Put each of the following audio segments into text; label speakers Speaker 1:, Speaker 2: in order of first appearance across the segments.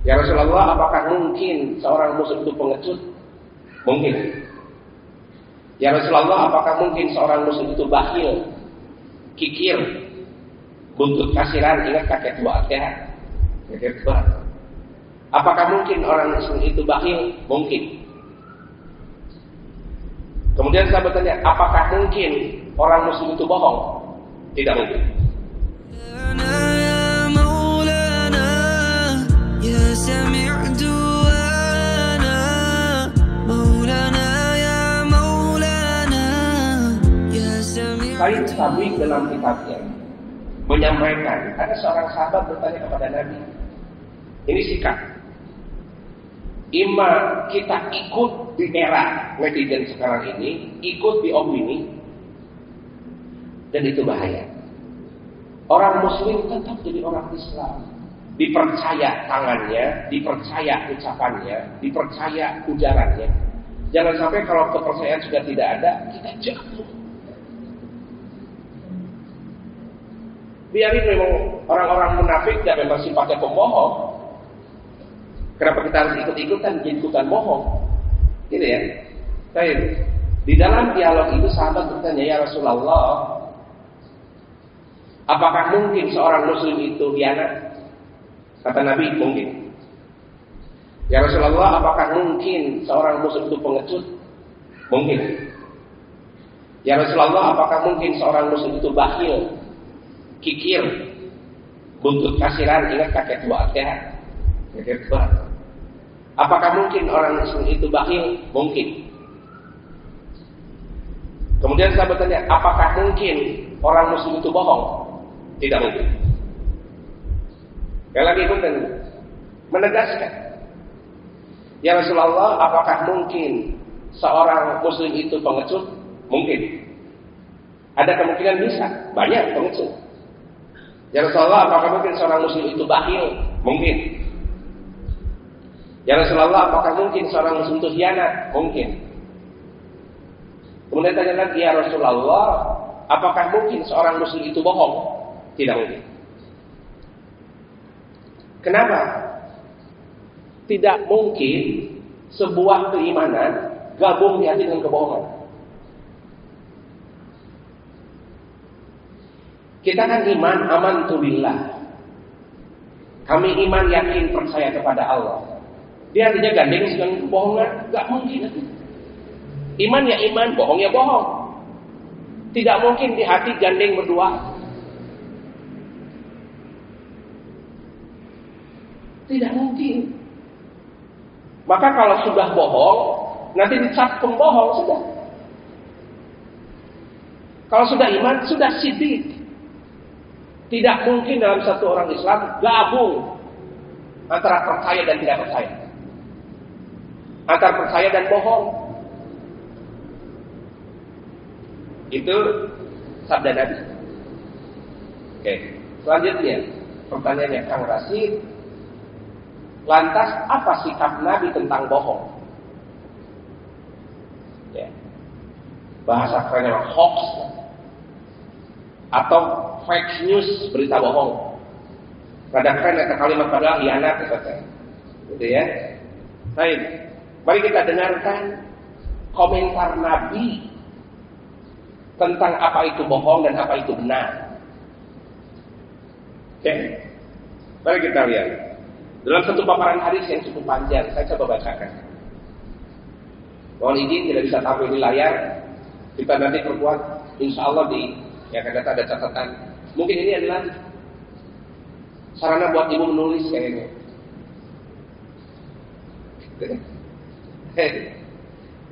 Speaker 1: Ya Rasulullah, apakah mungkin seorang muslim itu pengecut? Mungkin. Ya Rasulullah, apakah mungkin seorang muslim itu bakhil, kikir, buntut kasiran? Ingat kakek tua ya? Kakek tua. Apakah mungkin orang muslim itu bakhil? Mungkin. Kemudian saya bertanya, apakah mungkin orang muslim itu bohong? Tidak mungkin. Said Sabiq dalam kitabnya menyampaikan, ada seorang sahabat bertanya kepada Nabi, ini sikap, ima kita ikut di era netizen sekarang ini, ikut di opini, dan itu bahaya. Orang muslim tetap jadi orang Islam, dipercaya tangannya, dipercaya ucapannya, dipercaya ujarannya. Jangan sampai kalau kepercayaan sudah tidak ada, kita jatuh. Biarin memang orang-orang munafik dan memang sifatnya pembohong. Kenapa kita harus ikut-ikutan, ikutan bohong? Gitu ya. Baik. Di dalam dialog itu sahabat bertanya, ya Rasulullah, apakah mungkin seorang muslim itu khianat? Kata Nabi, mungkin. Ya Rasulullah, apakah mungkin seorang muslim itu pengecut? Mungkin. Ya Rasulullah, apakah mungkin seorang muslim itu bakhil, kikir, buntut kasiran? Ingat kakek tua ya? Kakek tua. Apakah mungkin orang muslim itu bakhil? Mungkin. Kemudian saya bertanya, apakah mungkin orang muslim itu bohong? Tidak mungkin. Yang lagi pun menegaskan, ya Rasulullah, apakah mungkin seorang muslim itu pengecut? Mungkin. Ada kemungkinan bisa, banyak pengecut. Ya Rasulullah, apakah mungkin seorang muslim itu bakhil? Mungkin. Ya Rasulullah, apakah mungkin seorang muslim itu khianat? Mungkin. Kemudian tanya lagi, ya Rasulullah, apakah mungkin seorang muslim itu bohong? Tidak mungkin. Kenapa? Tidak mungkin sebuah keimanan gabung di hati dengan kebohongan. Kita kan iman, amantu billah. Kami iman, yakin, percaya kepada Allah. Dia artinya gandeng dengan kebohongan? Gak mungkin. Iman ya iman, bohong ya bohong. Tidak mungkin di hati gandeng berdua. Tidak mungkin. Maka kalau sudah bohong, nanti dicap pembohong sudah. Kalau sudah iman, sudah siddiq. Tidak mungkin dalam satu orang Islam gabung antara percaya dan tidak percaya, antara percaya dan bohong. Itu sabda Nabi. Oke, selanjutnya pertanyaannya Kang Rasid, lantas apa sikap Nabi tentang bohong? Ya. Bahasa kerennya hoax atau fake news, berita bohong. Kadang keren kata kalimat padahal khianat katanya. Gitu ya. Baik. Mari kita dengarkan komentar Nabi tentang apa itu bohong dan apa itu benar. Oke. Mari kita lihat. Dalam satu paparan hadis yang cukup panjang, saya coba bacakan. Mohon izin tidak bisa tampil di layar. Kita nanti perkuat, insya Allah ya akan ada catatan. Mungkin ini adalah sarana buat ibu menulis kayaknya.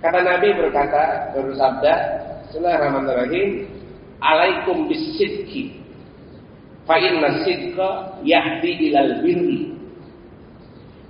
Speaker 1: Kata Nabi bersabda, Bismillahirrahmanirrahim, alaikum bisidqi, fa inna sidqa yahdi ilal birri,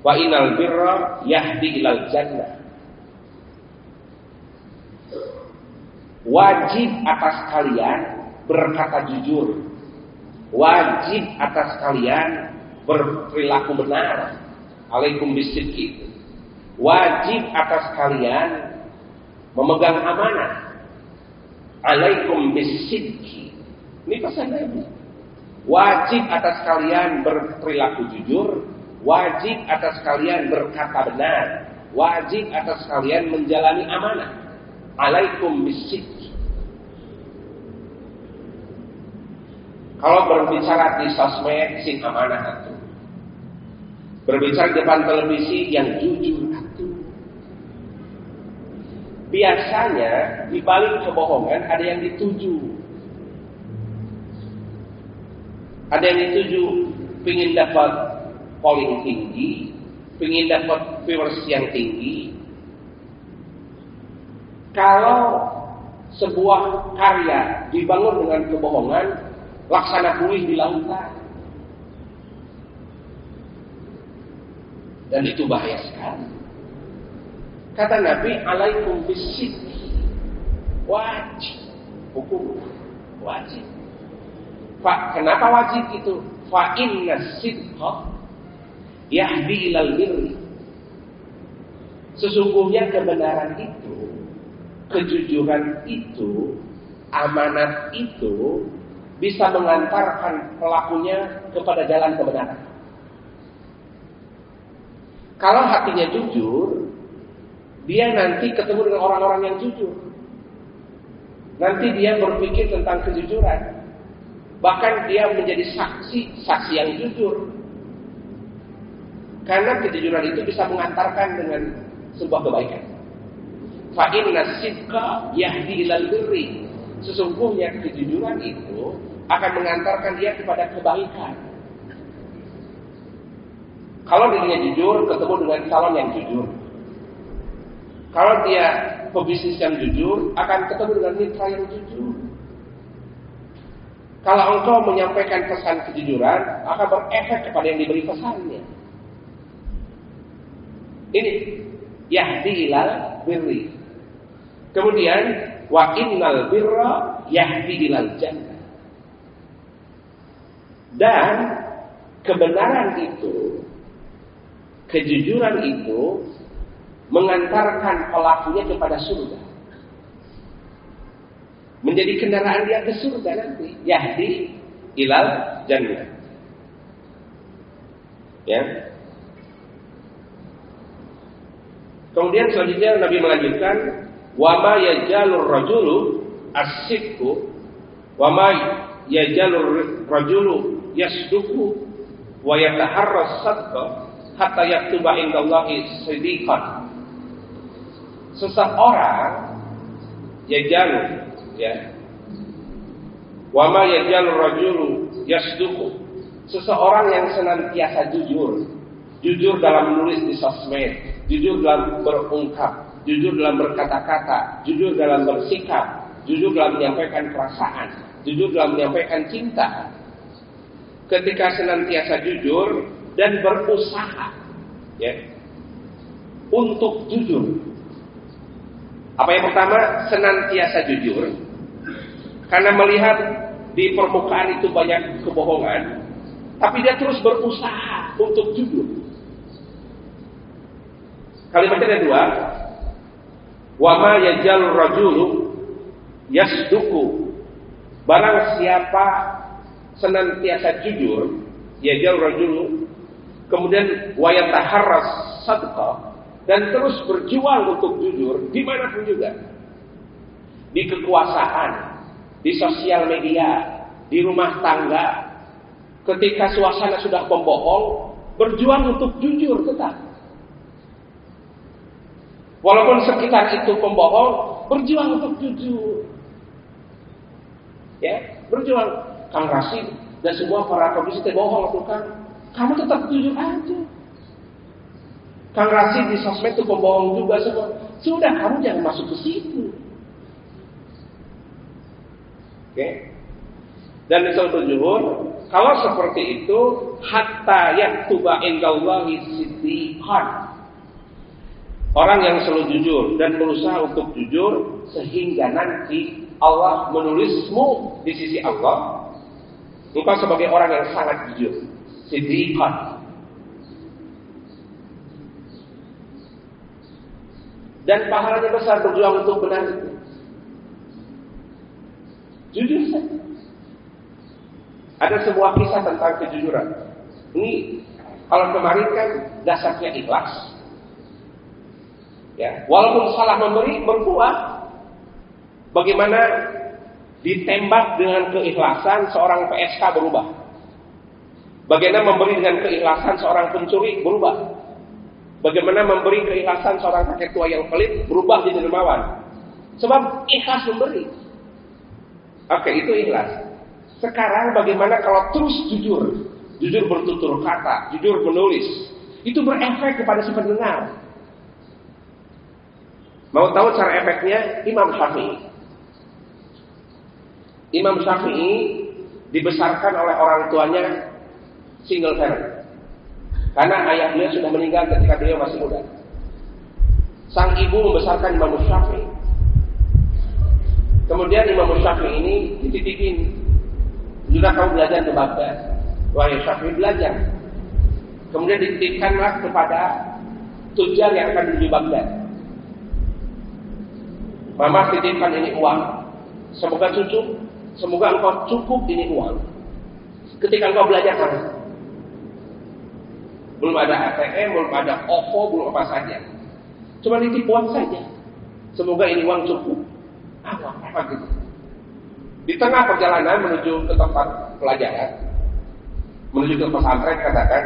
Speaker 1: wa innal birra yahdi ilal jannah. Wajib atas kalian berkata jujur. Wajib atas kalian berperilaku benar. Alaikum bisidqi. Wajib atas kalian memegang amanah. Alaikum bisidqi. Ini pesan Nabi. Wajib atas kalian berperilaku jujur. wajib atas kalian berkata benar, wajib atas kalian menjalani amanah. Alaikum bisidq. Kalau berbicara di sosmed sing amanah atuh. Berbicara di depan televisi yang jujur atuh. Biasanya di balik kebohongan ada yang dituju. Ada yang dituju pengin dapat polling tinggi, pengin dapat viewers yang tinggi. Kalau sebuah karya dibangun dengan kebohongan, laksana buih di lautan. Dan itu bahaya sekali. Kata Nabi, alaikum bisidq. Wajib. Hukum wajib. Kenapa wajib itu? Fa inna sidqa yahdi ilal birri. Sesungguhnya kebenaran itu, kejujuran itu, amanat itu bisa mengantarkan pelakunya kepada jalan kebenaran. Kalau hatinya jujur, dia nanti ketemu dengan orang-orang yang jujur. Nanti dia berpikir tentang kejujuran. Bahkan dia menjadi saksi yang jujur. Karena kejujuran itu bisa mengantarkan dengan sebuah kebaikan. Fa inna sidqa yahdi ilal birri. Sesungguhnya kejujuran itu akan mengantarkan dia kepada kebaikan. Kalau dirinya jujur, ketemu dengan calon yang jujur. Kalau dia pebisnis yang jujur, akan ketemu dengan mitra yang jujur. Kalau engkau menyampaikan pesan kejujuran, akan berefek kepada yang diberi pesannya. Ini yahdi ilal birri. Kemudian wa innal birra yahdi ilal jannah. Dan kebenaran itu, kejujuran itu mengantarkan pelakunya kepada surga. Menjadi kendaraan dia ke surga nanti. Yahdi ilal jannah. Ya. Kemudian selanjutnya Nabi melanjutkan, wa ma yajalur rajulu as-sidqu wa ma yajalur rajulu yasduqu wa yataharras sadqa hatta yaktuba indallahi siddiqan. Seseorang yajalu, ya, wa ma yajalur rajulu yasduqu. Seseorang yang senantiasa jujur dalam menulis di sosmed, jujur dalam berungkap, jujur dalam berkata-kata, jujur dalam bersikap, jujur dalam menyampaikan perasaan, jujur dalam menyampaikan cinta. Ketika senantiasa jujur dan berusaha, ya, untuk jujur. Apa yang pertama? Senantiasa jujur. Karena melihat di permukaan itu banyak kebohongan, tapi dia terus berusaha untuk jujur. Kalimatnya ada dua. Wa ma yajalur rajulu yasduqu. Barang siapa senantiasa jujur, yajalur rajulu, kemudian wa yataharras sadqa, dan terus berjuang untuk jujur dimanapun juga, di kekuasaan, di sosial media, di rumah tangga, ketika suasana sudah membohong, berjuang untuk jujur tetap. Walaupun sekitar itu pembohong, berjuang untuk jujur. Ya, berjuang. Kang Rasid dan semua para pebisnis bohong atau Kang, kamu tetap jujur aja. Kang Rasid di sosmed itu pembohong juga semua. Sudah, kamu jangan masuk ke situ. Oke? Dan disuruh jujur, kalau seperti itu, hatta yaktuba indallahi siddiqan. Orang yang selalu jujur dan berusaha untuk jujur, sehingga nanti Allah menulismu di sisi Allah, engkau sebagai orang yang sangat jujur, siddiqan. Dan pahalanya besar berjuang untuk benar itu. Jujur saja. Ada sebuah kisah tentang kejujuran. Ini Kalau kemarin kan dasarnya ikhlas. Ya, walaupun salah memberi berbuah. Bagaimana ditembak dengan keikhlasan seorang PSK berubah. Bagaimana memberi dengan keikhlasan seorang pencuri berubah. Bagaimana memberi keikhlasan seorang kakek tua yang pelit berubah jadi dermawan. Sebab ikhlas memberi. Oke, itu ikhlas. Sekarang bagaimana kalau terus jujur? Jujur bertutur kata, jujur menulis. Itu berefek kepada si pendengar. Mau tahu cara efeknya? Imam Syafi'i. Imam Syafi'i dibesarkan oleh orang tuanya single parent. Karena ayah beliau sudah meninggal ketika beliau masih muda. Sang ibu membesarkan Imam Syafi'i. Kemudian Imam Syafi'i ini dititipin. Sudah kamu belajar ke Baghdad. Wahai Syafi'i belajar. Kemudian dititipkanlah kepada tujar yang akan menuju Baghdad. Mama titipkan ini uang. Semoga engkau cukup ini uang. Ketika engkau belajar sana. Belum ada ATM, belum ada OVO, belum apa saja. Cuma nitip uang saja. Semoga ini uang cukup. Apa gitu. Di tengah perjalanan menuju ke tempat pelajaran, menuju ke pesantren, katakan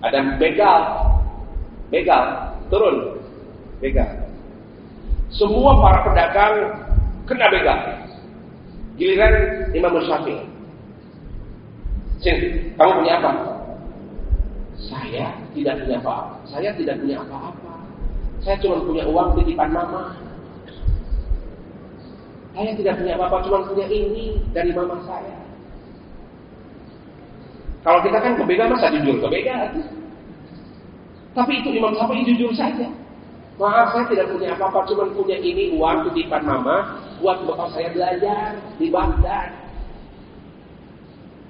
Speaker 1: ada begal, turun, begal. Semua para pedagang kena begal. Giliran Imam Syafi'i. Sini, kamu punya apa? Saya tidak punya apa-apa. Saya tidak punya apa-apa. Saya cuma punya uang titipan mama. Saya tidak punya apa-apa, cuma punya ini dari mama saya. Kalau kita kan ke begal, masa jujur ke begal? Tapi itu Imam Syafi'i jujur saja. Maaf, saya tidak punya apa-apa, cuma punya ini uang titipan mama buat bapak saya belajar di Baghdad.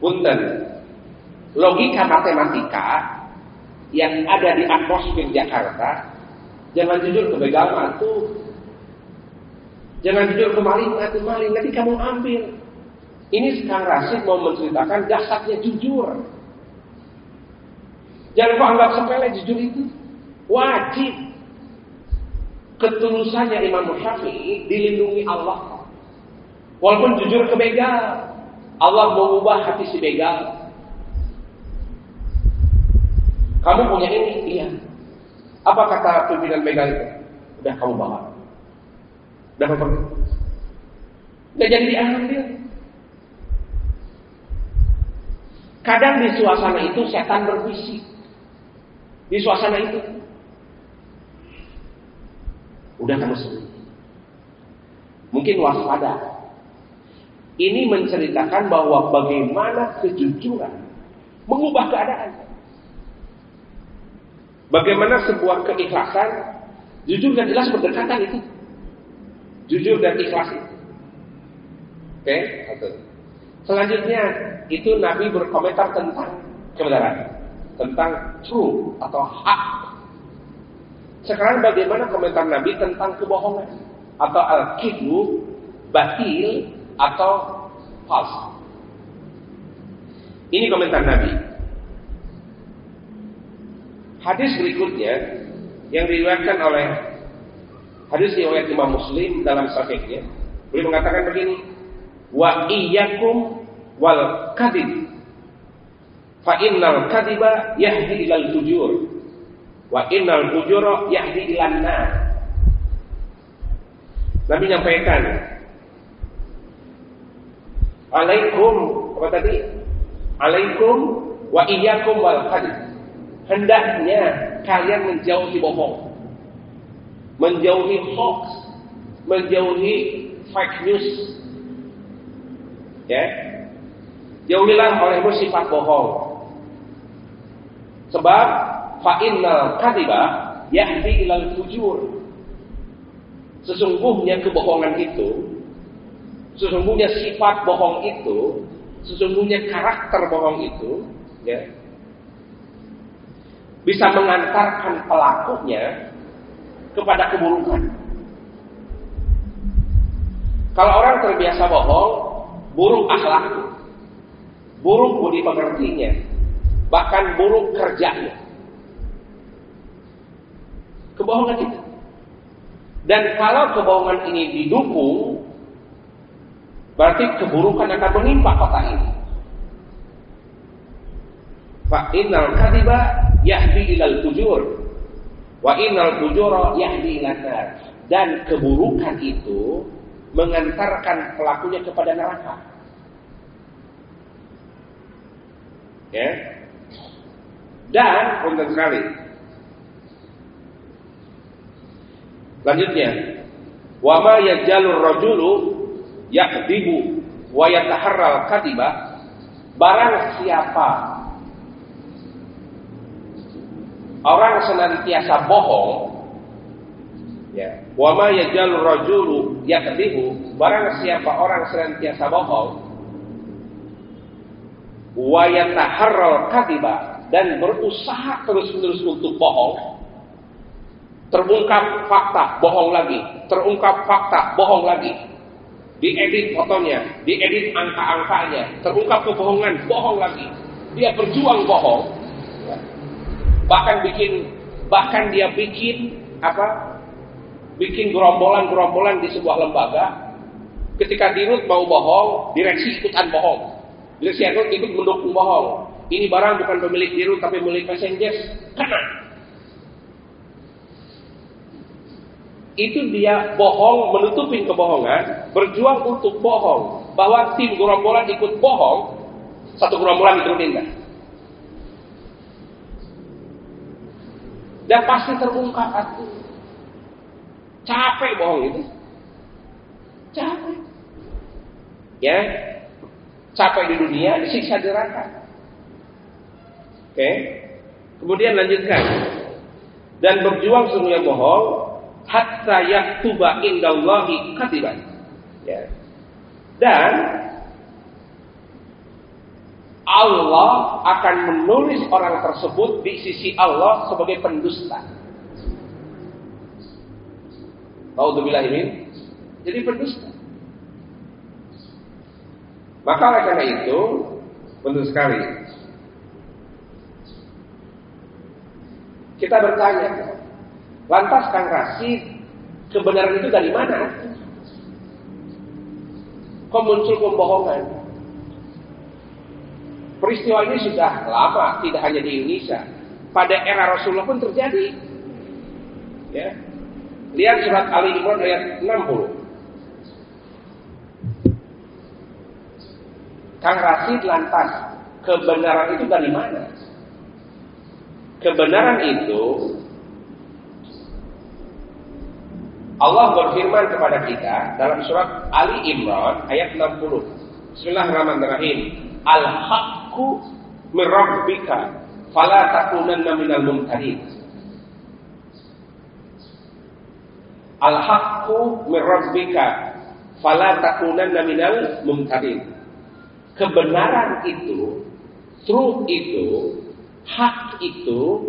Speaker 1: Punten, logika matematika yang ada di atmosfer Jakarta, jangan jujur ke begal mantu. Jangan jujur ke maling, nanti kamu ambil. Ini sekarang Rasid mau menceritakan dasarnya jujur. Jangan kau anggap sepele jujur itu. Wajib. Ketulusannya Imam Syafi'i dilindungi Allah. Walaupun jujur ke begal, Allah mengubah hati si begal. Kamu punya ini? Iya. Apa kata pimpinan begal itu? Udah kamu bawa. Udah kamu pergi. Gak jadi diambil. Kadang di suasana itu setan berbisik. Di suasana itu. Udah kamu sendiri. Mungkin waspada. Ini menceritakan bahwa bagaimana kejujuran mengubah keadaan. Bagaimana sebuah keikhlasan, jujur dan ikhlas berdekatan itu. Jujur dan ikhlas itu. Oke? Selanjutnya, itu Nabi berkomentar tentang kebenaran. Tentang true atau hak. Sekarang bagaimana komentar Nabi tentang kebohongan? Atau al-kidbu, batil, atau false. Ini komentar Nabi. Hadis berikutnya yang diriwayatkan oleh hadis riwayat Imam Muslim dalam sahihnya, beliau mengatakan begini, wa iyyakum wal kadhib fa innal kadhiba yahdi ilal fujur wa innal fujura yahdi ilan nar. Nabi menyampaikan, alaikum, apa tadi? Alaikum wa iyyakum wal kadhib. Hendaknya kalian menjauhi bohong, menjauhi hoax, menjauhi fake news. Ya, jauhilah olehmu sifat bohong. Sebab fa innal kadhiba yahdi ilal fujur. Sesungguhnya kebohongan itu, sesungguhnya sifat bohong itu, sesungguhnya karakter bohong itu, ya, bisa mengantarkan pelakunya kepada keburukan. Kalau orang terbiasa bohong, buruk akhlaknya, buruk budi pekertinya, bahkan buruk kerjanya. Kebohongan itu. Dan kalau kebohongan ini didukung, berarti keburukan akan menimpa kota ini. Fa innal kadhiba yahdi ilal fujur wa innal fujura yahdi ilan nar. Dan keburukan itu mengantarkan pelakunya kepada neraka. Ya. Dan penting sekali. Lanjutnya, wa ma yajalur rajulu yakdibu wa yataharral kadiba. Barang siapa orang senantiasa bohong, ya, wa ma yajalur rajulu yakdibu, barang siapa orang senantiasa bohong, wa yataharral kadiba, dan berusaha terus-menerus untuk bohong. Terungkap fakta, bohong lagi. Terungkap fakta, bohong lagi. Diedit fotonya, diedit angka-angkanya. Terungkap kebohongan, bohong lagi. Dia berjuang bohong. Bahkan dia bikin gerombolan-gerombolan di sebuah lembaga. Ketika dirut mau bohong, direksi ikutan bohong. Direksi ikut mendukung bohong. Ini barang bukan pemilik dirut tapi milik passengers. Kena. Itu dia bohong, menutupin kebohongan, berjuang untuk bohong. Bahwa tim gerombolan ikut bohong, satu gerombolan diturunin. Dan pasti terungkap aku. Capek bohong itu. Capek. Ya. Capek di dunia, disiksa di neraka. Oke. Kemudian lanjutkan. Dan berjuang sesungguhnya bohong hatta yaktuba indallahi katiban. Ya. Dan Allah akan menulis orang tersebut di sisi Allah sebagai pendusta. Naudzubillah min. Jadi pendusta. Maka oleh karena itu, betul sekali. Kita bertanya, lantas Kang Rasid, kebenaran itu dari mana? Kok muncul pembohongan? Peristiwa ini sudah lama, tidak hanya di Indonesia. Pada era Rasulullah pun terjadi. Ya. Lihat surat Ali Imran ayat 60. Kang Rasid, lantas kebenaran itu dari mana? Kebenaran itu Allah berfirman kepada kita dalam surat Ali Imran ayat 60. Bismillahirrahmanirrahim. Al-haqqu min rabbika fala takunanna minal mumtarin. Al-haqqu min rabbika fala takunanna minal mumtarin. Kebenaran itu, truth itu, hak itu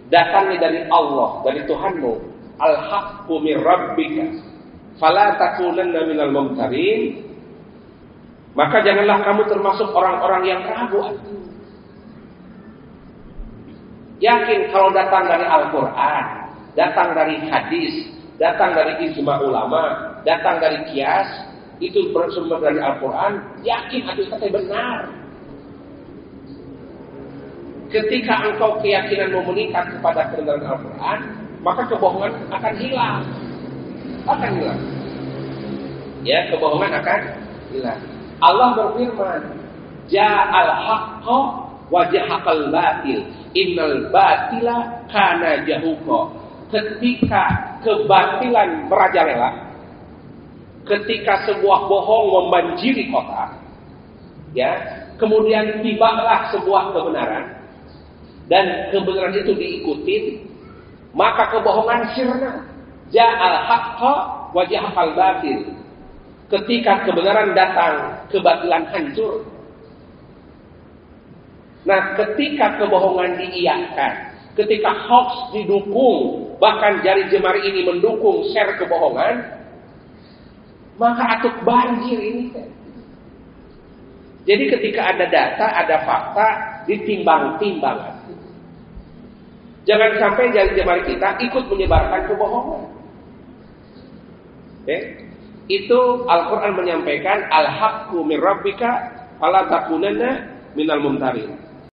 Speaker 1: datangnya dari Allah, dari Tuhanmu. Al-haqqu min rabbika fala takunanna minal mumtarin. Maka janganlah kamu termasuk orang-orang yang ragu. Yakin kalau datang dari Al-Quran, datang dari hadis, datang dari ijma ulama, datang dari qiyas, itu bersumber dari Al-Quran, yakin itu kata benar. Ketika engkau keyakinan mau meningkat kepada kebenaran Al-Quran, maka kebohongan akan hilang. Akan hilang. Ya, kebohongan akan hilang. Allah berfirman, Ja'al haqqa wa jahaqal batil, innal batila kana jahuqa. Ketika kebatilan merajalela, ketika sebuah bohong membanjiri kota, ya, kemudian tibalah sebuah kebenaran, dan kebenaran itu diikuti, maka kebohongan sirna. Ja'al haqqa wa jahaqal batil. Ketika kebenaran datang, kebatilan hancur. Nah, ketika kebohongan diiyakan, ketika hoax didukung, bahkan jari jemari ini mendukung share kebohongan, maka atuk banjir ini. Jadi ketika ada data, ada fakta, ditimbang-timbangan. Jangan sampai jari-jari kita ikut menyebarkan kebohongan. Itu Al-Quran menyampaikan al-haqqu min rabbika fala takunanna minal mumtarin.